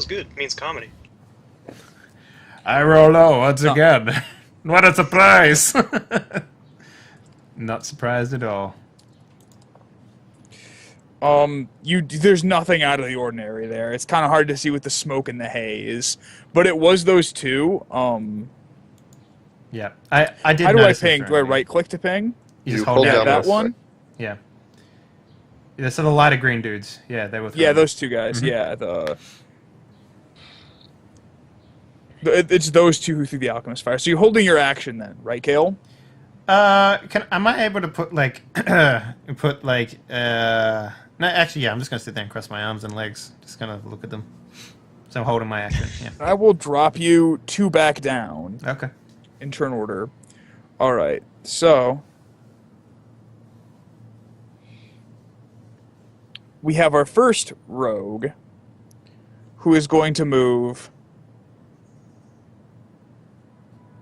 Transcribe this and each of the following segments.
equals good means comedy. I roll low once again. What a surprise! Not surprised at all. There's nothing out of the ordinary there. It's kind of hard to see with the smoke and the haze, but it was those two. Yeah, I did. How do I notice this ping? Do I earlier. right click to ping? You just hold hold Yeah, down that both one. Yeah. Yeah, so the lighter green dudes. Yeah, they were. Yeah, throwing. those two guys. Yeah, it's those two who threw the alchemist fire. So you're holding your action then, right, Kale? Am I able to put like no, actually, yeah, I'm just gonna sit there and cross my arms and legs, just gonna look at them. So I'm holding my action. Yeah. I will drop you 2 back down Okay. in turn order. All right, so we have our first rogue, who is going to move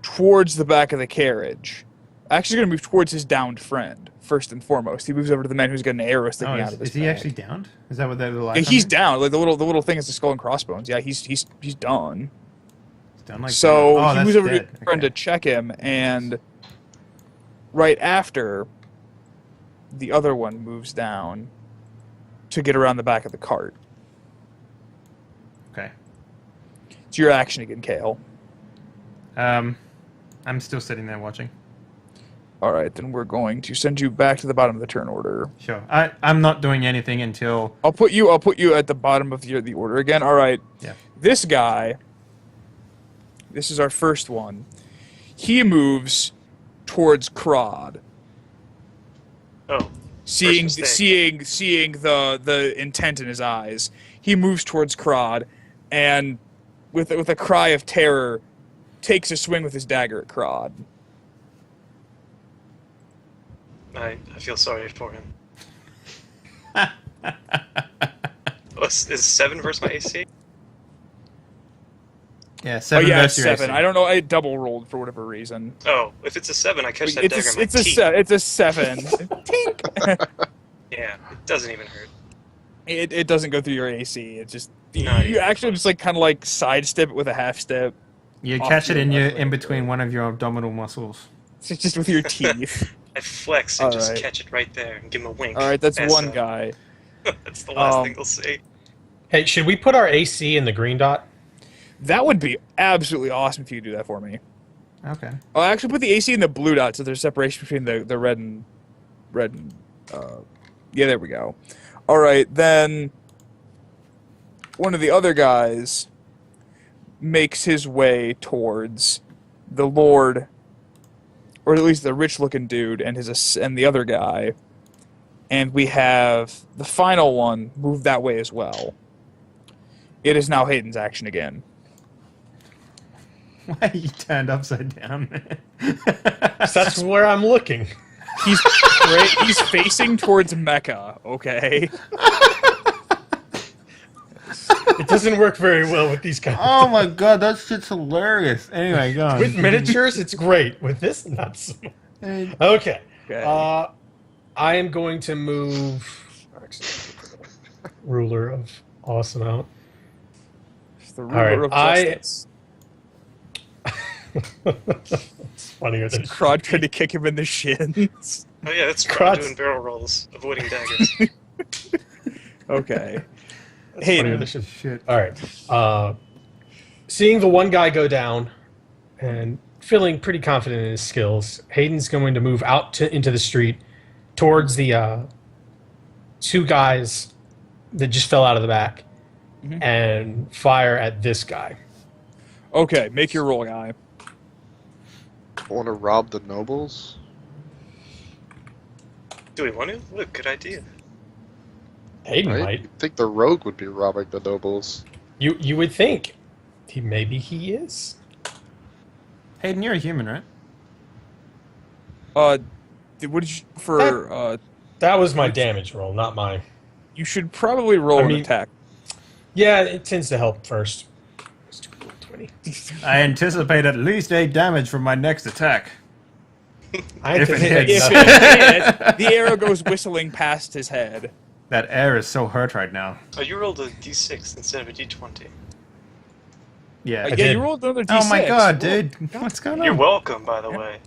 towards the back of the carriage. Actually, going to move towards his downed friend first and foremost. He moves over to the man who's got an arrow sticking out of his Is he back. actually downed? Is that what that little? Yeah, he's down. Like the little thing is the skull and crossbones. Yeah, he's done. He's down like So that. Oh, he that's moves over dead. to his friend to check him, and right after, the other one moves down to get around the back of the cart. Okay. It's your action again, Kale. I'm still sitting there watching. All right, then we're going to send you back to the bottom of the turn order. Sure. I'm not doing anything until. I'll put you at the bottom of the order again. All right. Yeah. This guy. This is our first one. He moves towards Crod. Oh. Seeing First mistake. seeing the intent in his eyes, he moves towards Crod, and with a cry of terror, takes a swing with his dagger at Crod. I feel sorry for him. Is 7 versus my AC? Yeah, Oh 7 yeah, versus it's your 7. AC. I don't know. I double rolled for whatever reason. Oh, if it's a 7, I catch that It's dagger a, in my it's a teeth. it's a 7. Tink. Yeah, it doesn't even hurt. It doesn't go through your AC. It just No, you yeah. actually just like kind of like sidestep it with a half step. You off catch it your in left leg. between one of your abdominal muscles. It's just with your teeth. I flex and All just right. catch it right there and give him a wink. All right, that's Pass one out. guy. That's the last Um, thing they'll say. Hey, should we put our AC in the green dot? That would be absolutely awesome if you could do that for me. Okay. I'll actually put the AC in the blue dot so there's separation between the red and yeah, there we go. All right, then one of the other guys makes his way towards the Lord, or at least the rich-looking dude and the other guy, and we have the final one move that way as well. It is now Hayden's action again. Why are you turned upside down? 'Cause that's where I'm looking. He's facing towards Mecca. Okay. It doesn't work very well with these guys. Oh my god, that shit's hilarious. Anyway, go on. With miniatures, it's great. With this, not so. Hey, Okay. Okay. I am going to move. Ruler of awesome out. It's the right, ruler of justice. It's funnier than Crod tried to kick him in the shins. Oh yeah, that's Crotch. doing barrel rolls, avoiding daggers. Okay. funnier Hayden. than shit. shit. All right. Seeing the one guy go down and feeling pretty confident in his skills, Hayden's going to move out into the street towards the 2 guys that just fell out of the back and fire at this guy. Okay, make your roll, guy. Want to rob the nobles? Do we want to? What a good idea. Hayden Right? might. You'd think the rogue would be robbing the nobles. You would think. Maybe he is. Hayden, you're a human, right? What did you for? That was my damage roll, not mine. You should probably roll I an mean- attack. Yeah, it tends to help first. It's 20. I anticipate at least 8 damage from my next attack. I If it anticipate hits. If nothing. it hit, the arrow goes whistling past his head. That air is so hurt right now. Oh, you rolled a d6 instead of a d20. Yeah. I Yeah, did. you rolled another d6. Oh my god, Whoa. dude! What's going on? You're welcome, by the way.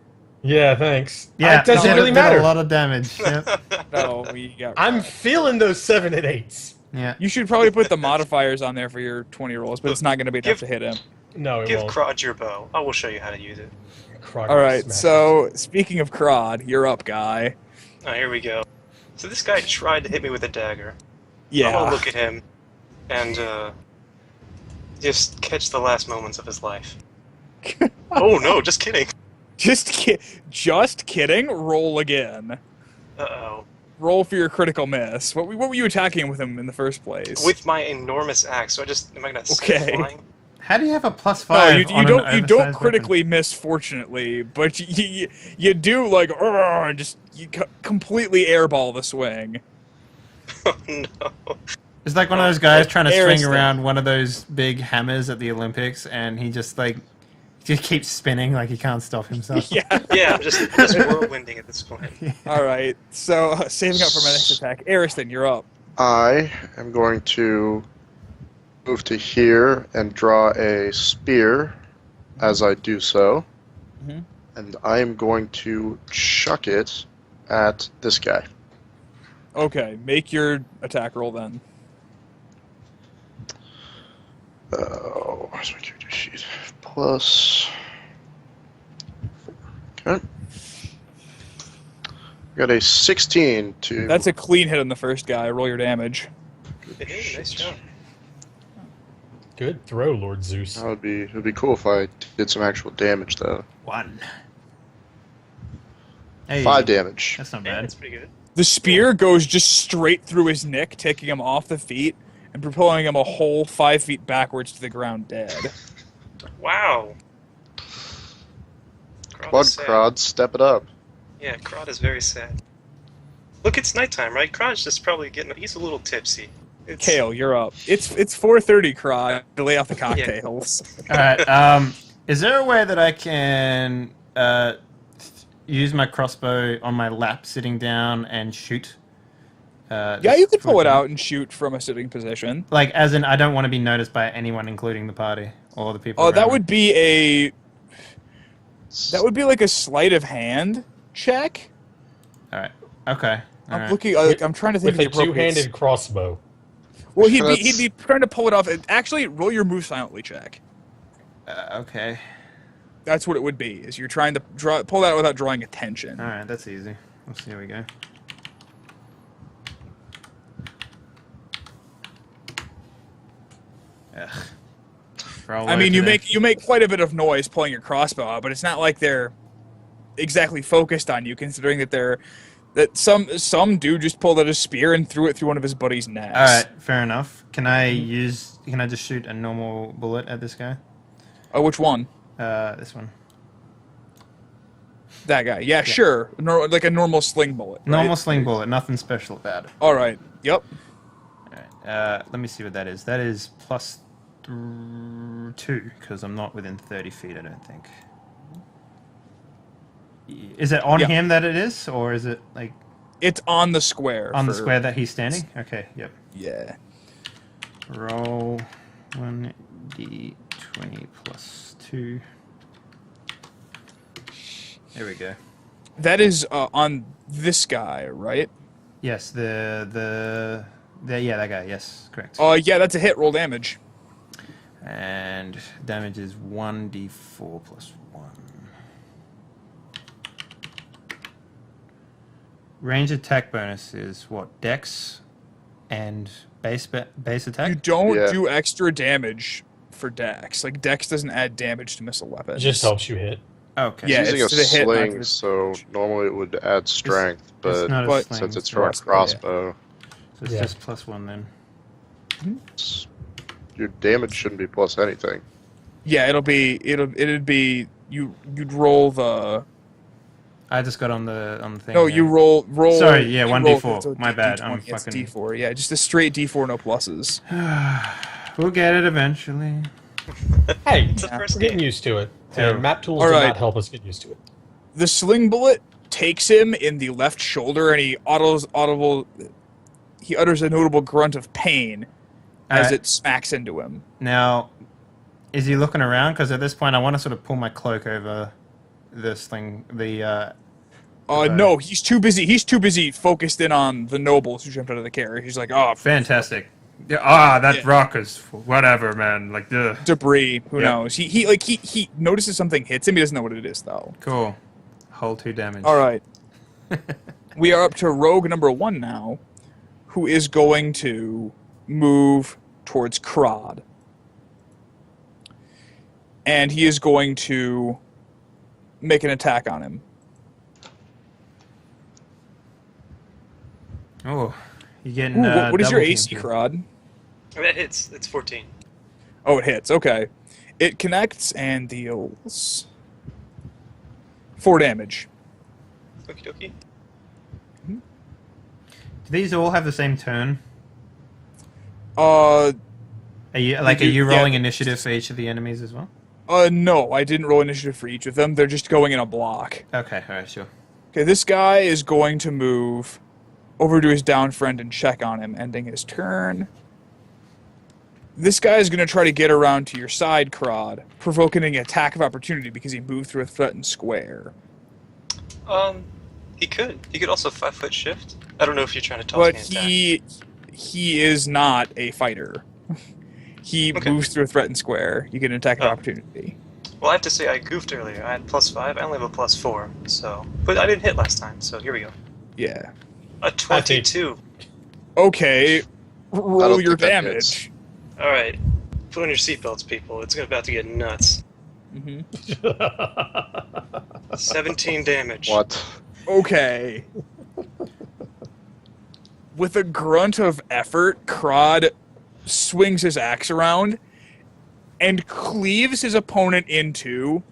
Yeah, thanks. Yeah, It doesn't did- really did matter. A lot of damage. Yep. No, we got. I'm feeling those 7 and 8s. Yeah. You should probably put the modifiers on there for your 20 rolls, but it's not going to be enough Give- to hit him. No, it Give won't. Crod your bow. I will show you how to use it. Krog All right, smashes. so speaking of Crod, you're up, guy. Oh, here we go. So this guy tried to hit me with a dagger. I'm Yeah. gonna look at him and just catch the last moments of his life. Oh no, just kidding. Just kidding. Roll again. Uh-oh. Roll for your critical miss. What were you attacking with him in the first place? With my enormous axe, so am I gonna start Okay. flying? How do you have a +5? no, you on don't. an You don't oversized critically miss, fortunately, but you do like and just completely airball the swing. Oh no. Weapon? It's like one of those guys trying to swing Ariston. around one of those big hammers at the Olympics, and he just keeps spinning like he can't stop himself. Yeah. Yeah, I'm just whirlwinding at this point. All right. So saving up for my next attack, Ariston, you're up. I am going to move to here and draw a spear as I do so. Mhm. And I am going to chuck it at this guy. Okay, make your attack roll then. Where's my character sheet? Plus. Okay. Got a 16 to. That's a clean hit on the first guy. Roll your damage. Hey, nice job. Good throw, Lord Zeus. That would be. It would be cool if I did some actual damage though. 1. Hey, 5 damage. That's not Yeah, bad. that's pretty good. The spear goes just straight through his neck, taking him off the feet and propelling him a whole 5 feet backwards to the ground dead. Wow. Blood is sad. Crod, step it up. Yeah, Crod is very sad. Look, it's nighttime, right? Crod's just probably he's a little tipsy. It's, Kale, you're up. It's 4:30, Cry. To lay off the cocktails. All right. Is there a way that I can use my crossbow on my lap, sitting down, and shoot? Yeah, you could pull it out and shoot from a sitting position. Like, as in, I don't want to be noticed by anyone, including the party or the people. Oh, around that me. would be like a sleight of hand check. All right. Okay. All I'm right. looking. I'm trying to think With of a the appropriate. two-handed crossbow. Well, he'd That's- be trying to pull it off. Actually, roll your move silently check. Okay. That's what it would be. Is you're trying to pull that out without drawing attention. All right. That's easy. Let's see. Here we go. Ugh. Roll I mean, over you there. make quite a bit of noise pulling your crossbow out, but it's not like they're exactly focused on you, considering that some dude just pulled out a spear and threw it through one of his buddies' necks. All right. Fair enough. Can I just shoot a normal bullet at this guy? Oh, which one? This one. That guy. Yeah, sure. Like a normal sling bullet. right? Normal sling bullet. Nothing special about it. All right. Yep. All right. Let me see what that is. That is plus 2 because I'm not within 30 feet. I don't think. Is it on Yeah. him that it is, or is it like It's on the square. on the for- square that he's standing? Okay. Yep. Yeah. Roll 1d20 plus 2. There we go. That is on this guy, right? Yes, the yeah, that guy. Yes, correct. Yeah, that's a hit. Roll damage. And damage is 1d4 plus 1. Range attack bonus is what? Dex and base attack? You don't Yeah. do extra damage for Dex. Like Dex doesn't add damage to missile It weapons. just helps you hit. Okay. Yeah, Using a it's to the hit, not to sling, the- so normally it would add strength, It's but not a but sling, since it's it's from a crossbow, crossbow, so it's Yeah. just plus 1 then. your damage shouldn't be plus anything. Yeah, it'd be you'd roll the I just got on the thing. no there. you roll Sorry, yeah, you 1d4. roll- so My bad, I'm D20, it's fucking- D4. Yeah, just a straight D4, no pluses. We'll get it eventually. Hey, It's the Yeah. first we're getting game. used to it. Yeah. And map tools All do right. not help us get used to it. The sling bullet takes him in the left shoulder, and he utters a notable grunt of pain as Alright. it smacks into him. Now, Is he looking around? Because at this point, I want to sort of pull my cloak over this thing. No, he's too busy. He's too busy focused in on the nobles who jumped out of the carriage. He's like, oh, Fantastic. Yeah, that Yeah. rock is whatever, man. Like, ugh. debris. Who Yep. knows? He notices something hits him. He doesn't know what it is though. Cool. Hull 2 damage. All right. We are up to rogue number 1 now, who is going to move towards Krod. And he is going to make an attack on him. Oh, you're getting. Ooh, what is your double AC, teamed. Krod? That hits. It's 14. Oh, it hits. Okay. It connects and deals 4 damage. Okie dokie. Do these all have the same turn? Uh, Are you They do, yeah. rolling initiative for each of the enemies as well? no, I didn't roll initiative for each of them. They're just going in a block. Okay, alright, sure. Okay, this guy is going to move over to his down friend and check on him, ending his turn. This guy is going to try to get around to your side, Krod, provoking an attack of opportunity because he moved through a threatened square. He could. He could also 5-foot shift. I don't know if you're trying to toss But me an attack. he is not a fighter. He Okay. moves through a threatened square. You get an attack of Oh. opportunity. Well, I have to say I goofed earlier. I had +5. I only have a +4. So, but I didn't hit last time. So here we go. Yeah. A 22. Okay. I Roll don't your think that damage. All right. Put on your seatbelts, people. It's about to get nuts. Hmm 17 damage. What? Okay. With a grunt of effort, Krod swings his axe around and cleaves his opponent in two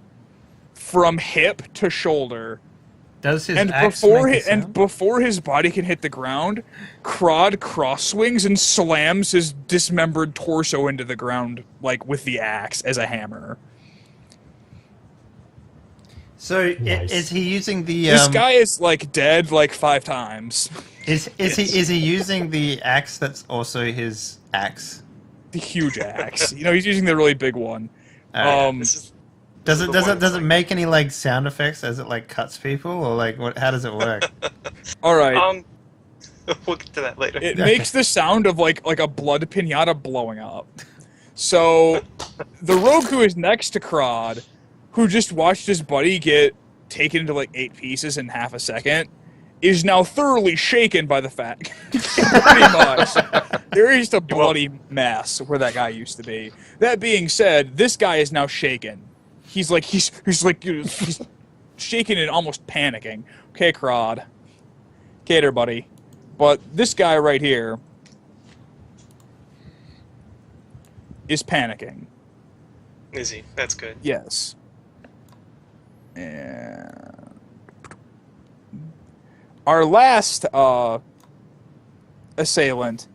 from hip to shoulder. Does his And axe before make a and sound? before his body can hit the ground, Krod cross swings and slams his dismembered torso into the ground, like with the axe as a hammer. So Nice. is he using the? This guy is like dead like 5 times. Is he using the axe that's also his axe? The huge axe. You know, he's using the really big one. Alright. This is Does the one it make any like sound effects as it like cuts people, or like what? How does it work? All right. we'll get to that later. It Okay. makes the sound of like a blood pinata blowing up. So the rogue who is next to Krod, who just watched his buddy get taken into like 8 pieces in half a second, is now thoroughly shaken by the fact. Pretty much. There is a bloody mess where that guy used to be. That being said, this guy is now shaken. He's shaking and almost panicking. Okay, Krod. Okay there, buddy. But this guy right here is panicking. Is he? That's good. Yes. And our last assailant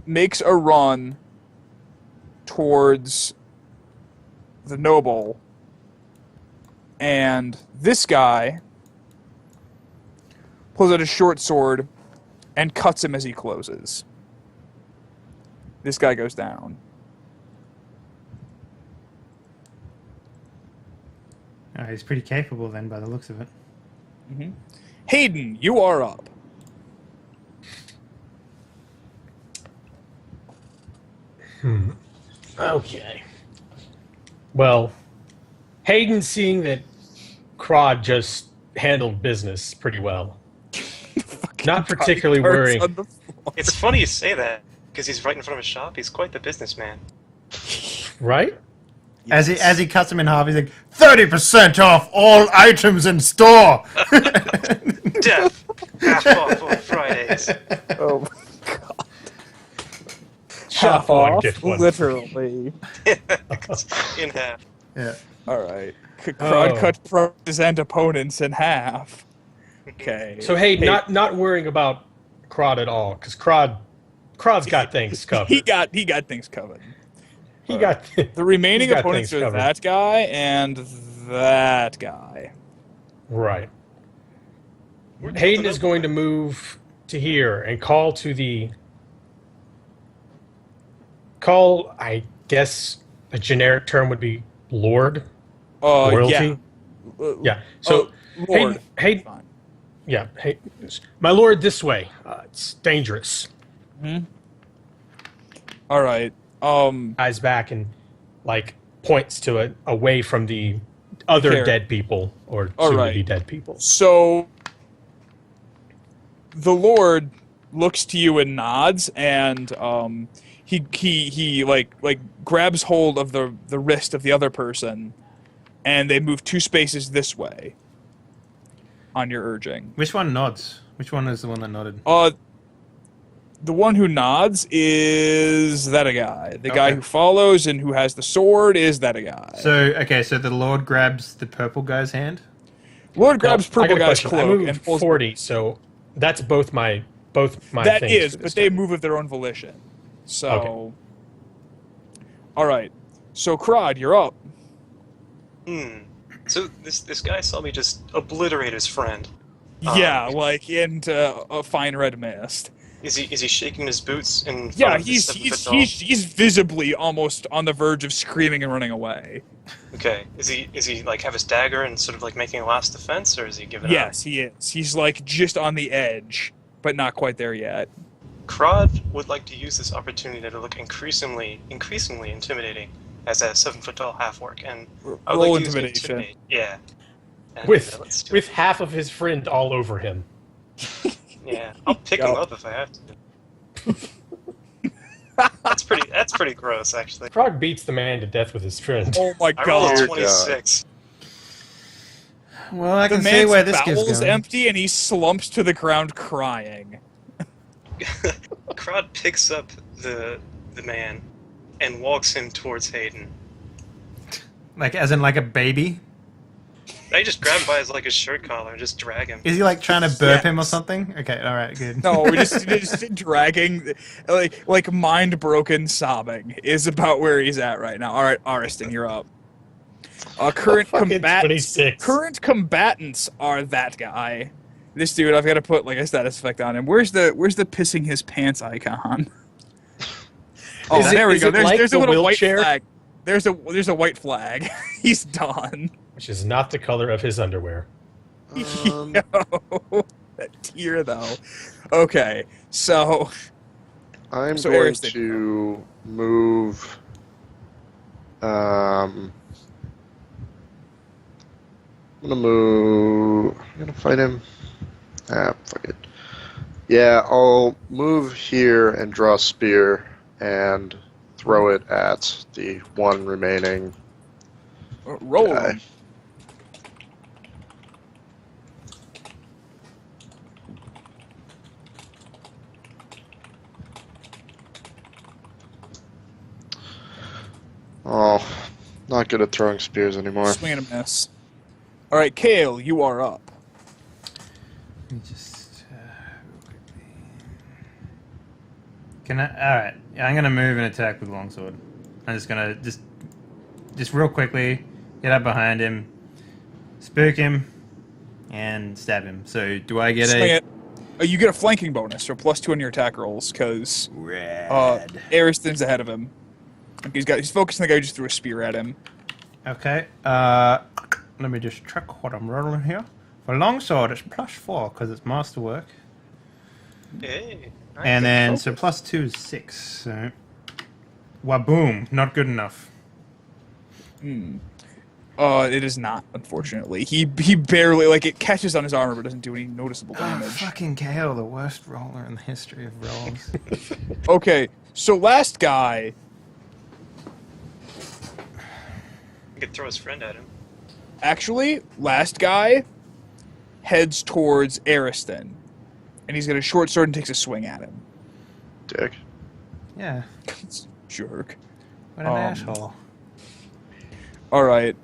makes a run towards the noble, and this guy pulls out a short sword and cuts him as he closes. This guy goes down. Oh, he's pretty capable then, by the looks of it. Hayden, you are up. Okay. Well, Hayden, seeing that Krod just handled business pretty well, not particularly Cards worrying. on the floor. It's funny you say that because he's right in front of his shop. He's quite the businessman. Right? As he cuts him in half, he's like 30% off all items in store. Death. Half off on Fridays. Oh, Shop on, get one. literally. In half. Yeah. All right. Krod Oh. cut his and opponents in half. Okay. So Hayden, not worrying about Krod at all, because Krod's got things covered. he got things covered. He got The remaining He's got opponents things are covered. that guy and that guy. right. We're Hayden tilting is up. going to move to here and call to the guess a generic term would be lord. Royalty. Yeah. So, Lord. Hayden, Fine. yeah, hey, my lord, this way. It's dangerous. All right. Eyes back and like points to it away from the other Care. dead people or All soon to right. be dead people. So the Lord looks to you and nods, and he like grabs hold of the wrist of the other person, and they move 2 spaces this way. On your urging. Which one nods? Which one is the one that nodded? The one who nods is that a guy. The guy Okay. who follows and who has the sword is that a guy. So, okay, so the Lord grabs the purple guy's hand. Lord grabs Now, I purple got a guy's question. I cloak moved and pulls 40, so that's both my That things is, for but this they turn. move of their own volition. So, Okay. all right. So, Krod, you're up. So this guy saw me just obliterate his friend. Yeah, like into a fine red mist. Is he shaking his boots in front Yeah, of this he's 7-foot doll? he's visibly almost on the verge of screaming and running away. Okay. Is he like have his dagger and sort of like making a last defense, or is he giving up? Yes, he is. He's like just on the edge, but not quite there yet. Krod would like to use this opportunity to look increasingly intimidating as a 7-foot tall half orc, and I would Roll like to use intimidation. intimidate. Yeah. And, let's do With half of his friend all over him. it. Yeah, I'll pick him Go. up if I have to. That's pretty gross, actually. Krog beats the man to death with his friend. Oh my I rolled god. a 26. Well, I The can see man's where this gives bowel's going. empty and he slumps to the ground crying. Krod picks up the man and walks him towards Hayden. Like, as in, like a baby? I just grab him by his shirt collar and just drag him. Is he, like, trying to burp him or Yes. something? Okay, alright, good. No, we're just dragging, like mind broken sobbing is about where he's at right now. All right, Ariston, you're up. Current Fucking combatants. 26. Current combatants are that guy. This dude, I've got to put like a status effect on him. Where's the pissing his pants icon? Oh, Is it- there we is go. it There's, like there's a the little wheelchair? white flag. There's a white flag. He's done. Which is not the color of his underwear. Um, That tear though. Okay, so I'm So going Ariston. to move. I'm gonna fight him. Fuck it. Yeah, I'll move here and draw a spear and throw it at the one remaining roll. guy. Oh, not good at throwing spears anymore. Swing and a miss. All right, Kale, you are up. Let me just real quickly. Can I? All right. Yeah, I'm gonna move and attack with longsword. I'm just gonna just real quickly get up behind him, spook him, and stab him. So do I get Swing a it. You get a flanking bonus, so +2 on your attack rolls, because red? Ariston's ahead of him. He's focused on the guy who just threw a spear at him. Okay. Let me just check what I'm rolling here. For longsword, it's +4 because it's masterwork, Hey. nice. and then so +2 is 6. So, waboom! Not good enough. It is not, unfortunately. He barely, like, it catches on his armor, but doesn't do any noticeable Oh, damage. fucking Kale, the worst roller in the history of rolls. Okay, so last guy, You could throw his friend at him. actually, last guy heads towards Ariston. And he's got a short sword and takes a swing at him. Dick. Yeah, Jerk. what an asshole. Alright.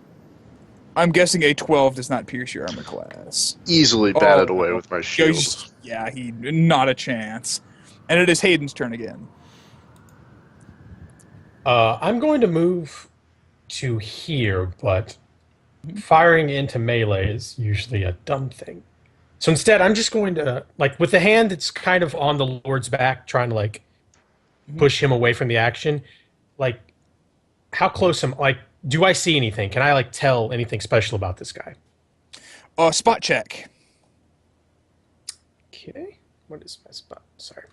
I'm guessing a 12 does not pierce your armor class. Easily batted away with my shield. Yeah, not a chance. And it is Hayden's turn again. I'm going to move to here, but firing into melee is usually a dumb thing. So instead, I'm just going to, like, with the hand that's kind of on the Lord's back, trying to, like, push him away from the action, like, how close am like? Do I see anything? Can I like tell anything special about this guy? Spot check. Okay. What is my spot? Sorry.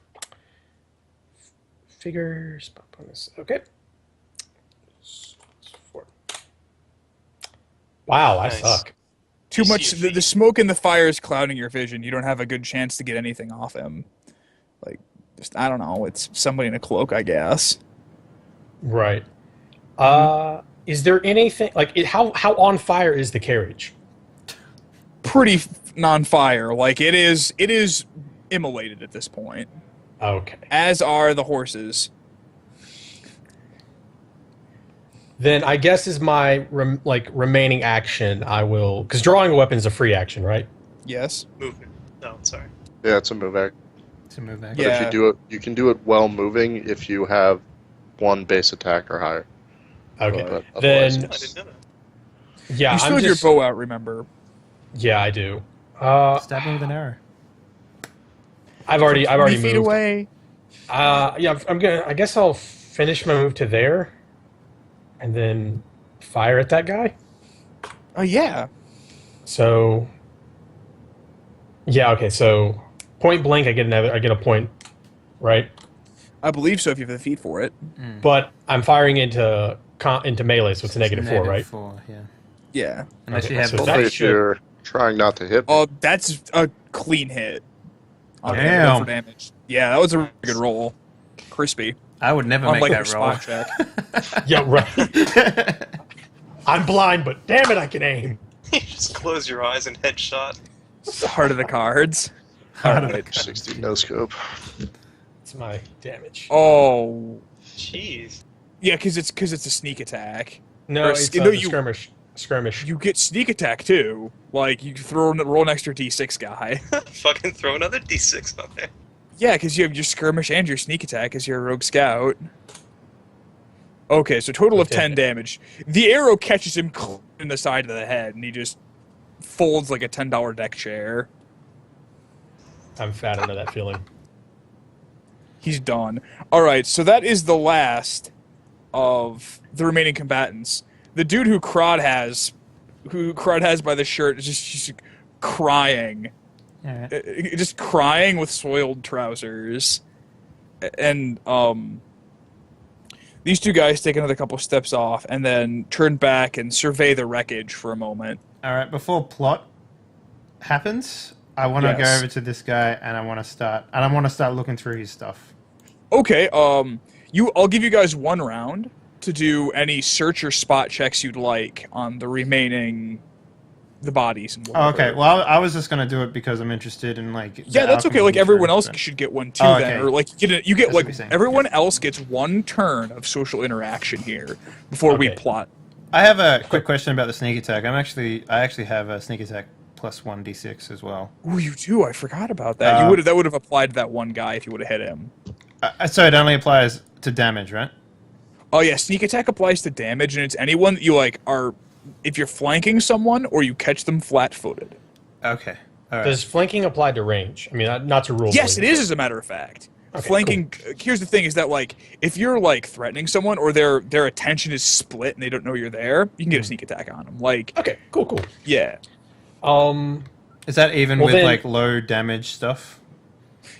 Figure spot bonus. Okay. 4. Wow, I Nice. suck. Too You much. see a The smoke and the fire is clouding your vision. You don't have a good chance to get anything off him. Like, just I don't know. It's somebody in a cloak, I guess. Right. Is there anything like how on fire is the carriage? Pretty non-fire. Like it is immolated at this point. Okay. As are the horses. Then I guess is my remaining action. I will because drawing a weapon is a free action, right? Yes. Movement. No, sorry. Yeah, it's a move act. To move back. But Yeah. if you do it, you can do it while moving if you have 1 base attack or higher. Okay. But Then otherwise I it's- didn't know that. yeah, You still I'm have your just, bow out, remember? Yeah, I do. Stab him with an arrow. I've already 20 feet moved. away. Yeah, I'm gonna. I guess I'll finish my move to there, and then fire at that guy. Oh yeah. So, yeah, okay. So, point blank, I get a point, right? I believe so if you have the feet for it. But I'm firing into melee, so it's a -4, right? 4, yeah. Yeah. Unless Okay, you have so the that Only feet. if should- you're trying not to hit me. Oh, that's a clean hit. On the Damn. roll for damage. Yeah, that was a really good roll. Crispy. I would never Unlike make your that roll. spot check. Yeah, right. I'm blind, but damn it, I can aim. You just close your eyes and headshot. It's the heart of the cards. Heart of the Alright. 60 no scope. It's my damage. Oh, Jeez. yeah, because it's a sneak attack. No, or it's no, the you- skirmish. Skirmish. You get sneak attack too. Like you roll an extra d6 guy. Fucking throw another d6 on there. Yeah, because you have your skirmish and your sneak attack as your rogue scout. Okay, so total of 10 damage. The arrow catches him in the side of the head, and he just folds like a $10 deck chair. I'm fat under that feeling. He's done. All right, so that is the last of the remaining combatants. The dude who Crod has by the shirt, is just crying, Alright. just crying with soiled trousers, and these two guys take another couple steps off and then turn back and survey the wreckage for a moment. Alright, before plot happens, I want to go Yes. over to this guy and I want to start looking through his stuff. Okay, I'll give you guys 1 round to do any search or spot checks you'd like on the bodies and Oh, whatever. okay. Well, I was just gonna do it because I'm interested in like. Yeah, the that's okay. alchemy Like everyone first, else but- should get one too, Oh, then, okay. or like you get That's what like you're saying. everyone else gets 1 turn of social interaction here before we Okay. plot. I have a quick question about the sneak attack. I actually have a sneak attack plus 1d6 as well. Oh, you do. I forgot about that. Uh, That would have applied to that one guy if you would have hit him. So it only applies to damage, right? Oh yeah, sneak attack applies to damage, and it's anyone that you like are if you're flanking someone or you catch them flat-footed. Okay. All right. Does flanking apply to range? I mean, not to rule. Yes, it is. As a matter of fact, Okay, flanking. Here's the thing: is that like if you're like threatening someone or their attention is split and they don't know you're there, you can get a sneak attack on them. Like, Okay, cool. yeah, Is that even Well, with then- like low damage stuff?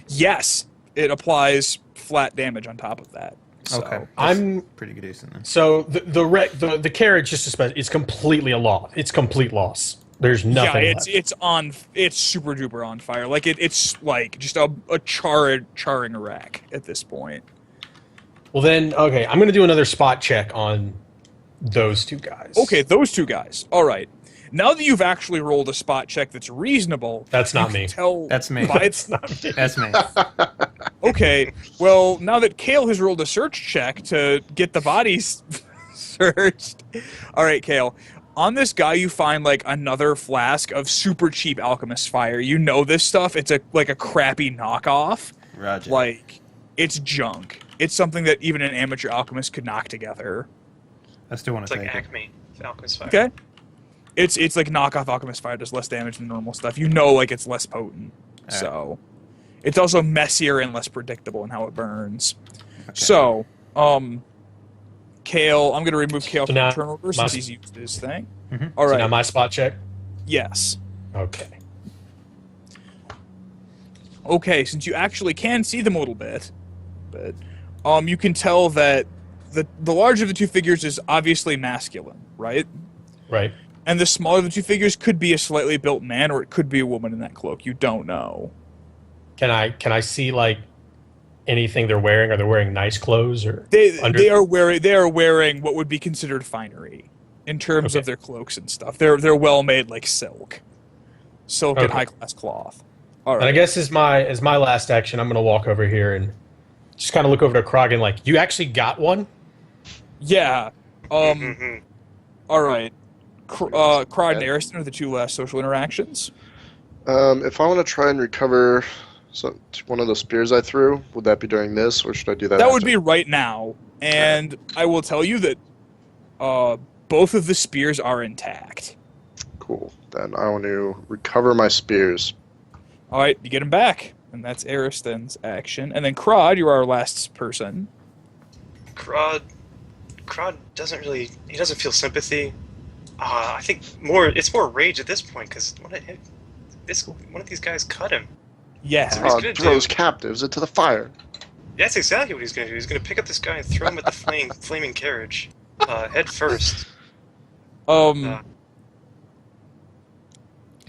yes, it applies flat damage on top of that. So. Okay. I'm Pretty good decent then. so the carriage just is completely a loss. It's complete loss. There's nothing. Yeah, left. it's super duper on fire. Like it's like just a charring wreck at this point. Well then, okay, I'm gonna do another spot check on those 2 guys. Okay, those 2 guys. All right. Now that you've actually rolled a spot check that's reasonable, That's not you can me. Tell That's me. by It's not me. That's me. Okay, well, now that Kale has rolled a search check to get the bodies searched. All right, Kale. On this guy, you find like another flask of super cheap alchemist fire. You know this stuff. It's like a crappy knockoff. Roger. Like it's junk. It's something that even an amateur alchemist could knock together. I still want It's to like take it. Acme. Falcon's Fire. Okay. It's like knockoff alchemist fire does less damage than normal stuff. You know, like it's less potent. Alright. So it's also messier and less predictable in how it burns. So, Kale, Kale. I'm going to remove Kale So from now the turn order my- since he's used his thing. Mhm. All So right. now my spot check. Yes. Okay. Okay, since you actually can see them a little bit, but you can tell that the larger of the two figures is obviously masculine, right? Right. And the smaller of the two figures could be a slightly built man, or it could be a woman in that cloak. You don't know. Can I see like anything they're wearing? Are they wearing nice clothes or They are wearing what would be considered finery in terms of Okay. their cloaks and stuff. They're well made, like silk and Okay. high class cloth. All And I right. guess as my last action, I'm gonna walk over here and just kind of look over to Krog and like, you actually got one? Yeah. Mhm. All right. Crod and Ariston are the two last social interactions. If I want to try and recover one of the spears I threw, would that be during this, or should I do that? That would after? be right now, and I will tell you that both of the spears are intact. Cool. Then I want to recover my spears. All right, you get them back, and that's Ariston's action. And then Crod, you're our last person. Crod doesn't feel sympathy. I think it's more rage at this point because one of these guys cut him. Yeah. He's Crod gonna throws do- captives into the fire. That's exactly what he's going to do. He's going to pick up this guy and throw him at the flaming carriage, head first.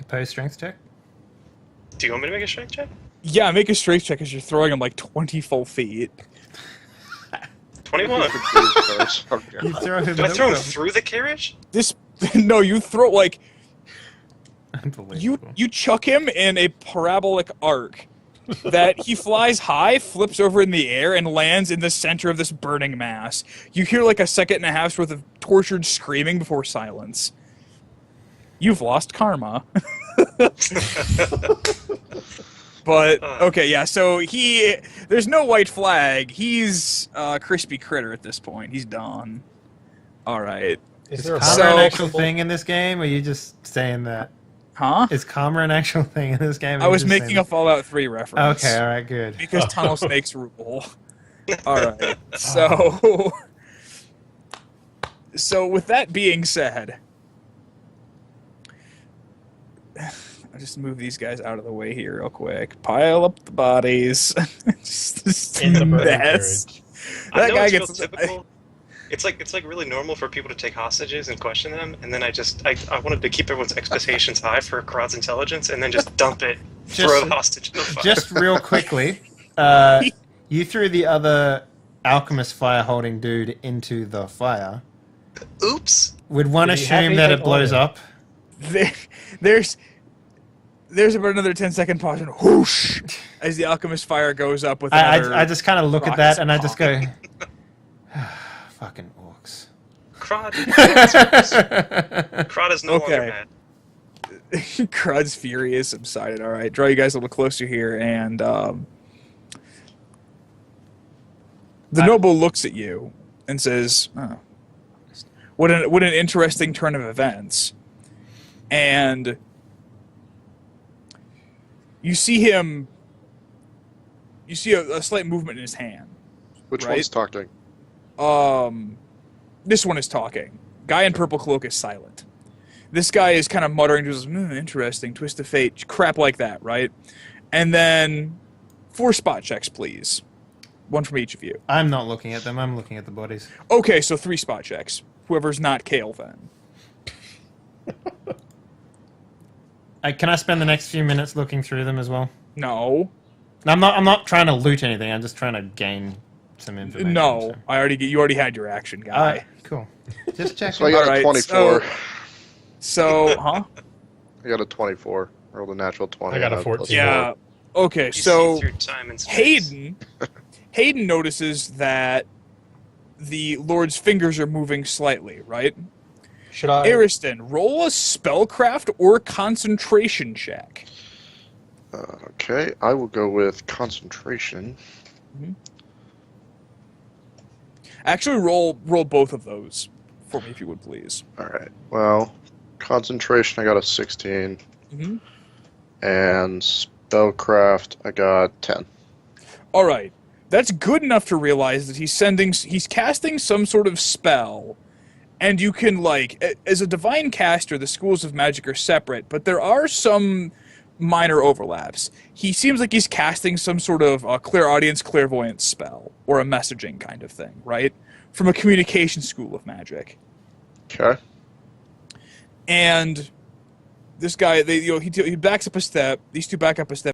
Opposed strength check. Do you want me to make a strength check? Yeah, make a strength check as you're throwing him like 20 full feet. 21. First. Oh, God. You throw him. Do I throw him through the carriage? No, you throw like Unbelievable. you chuck him in a parabolic arc that he flies high, flips over in the air, and lands in the center of this burning mass. You hear like a second and a half's worth of tortured screaming before silence. You've lost karma. But okay, yeah. So there's no white flag. He's crispy critter at this point. He's done. All right, Is there a Karma So- an actual thing in this game, or are you just saying that? huh? Is karma an actual thing in this game? or I you was just making saying a Fallout 3 reference. Okay, all right, good. Because tunnel snakes rule. All right. So, with that being said, I'll just move these guys out of the way here real quick. Pile up the bodies. just in the burning mess. carriage? I That know guy it's gets. real typical. It's like really normal for people to take hostages and question them, and then I wanted to keep everyone's expectations high for Krod's intelligence, and then just dump it, throw the hostage in the fire. Just real quickly, you threw the other alchemist fire-holding dude into the fire. Oops. Would one Did he have assume that it anything blows on him? up? There's about another 10-second pause and whoosh as the alchemist fire goes up with another. I just kind of look at rockets that and I just go, popping. fucking orcs. Krod. Krod is no longer Okay. mad. Crud's fury is subsided. All right, draw you guys a little closer here, and the noble looks at you and says, "Oh, what an interesting turn of events." And you see him. You see a slight movement in his hand. Which Right. one's talking? This one is talking. Guy in purple cloak is silent. This guy is kind of muttering to his, interesting, twist of fate, crap like that, right? And then 4 spot checks, please. 1 from each of you. I'm not looking at them, I'm looking at the bodies. Okay, so 3 spot checks. Whoever's not Kale, then. Can I spend the next few minutes looking through them as well? No. I'm not trying to loot anything, I'm just trying to gain some information. No. so. You already had your action, guy. Alright, cool. Just checking. So I got Alright, a 24. So, huh? I got a 24. Rolled a natural 20. I got a and plus 14. Yeah. Okay, You so... see through time and space. Hayden notices that the Lord's fingers are moving slightly, right? Should I? Ariston, roll a spellcraft or concentration check. Okay, I will go with concentration. Actually, roll both of those for me, if you would please. Alright, well, concentration I got a 16. Mhm. And spellcraft I got 10. All right. that's good enough to realize that he's casting some sort of spell, and you can, like, as a divine caster, the schools of magic are separate, but there are some minor overlaps. He seems like he's casting some sort of clairaudience, clairvoyance spell, or a messaging kind of thing, right? From a communication school of magic. Okay. And this guy, he backs up a step. These two back up a step.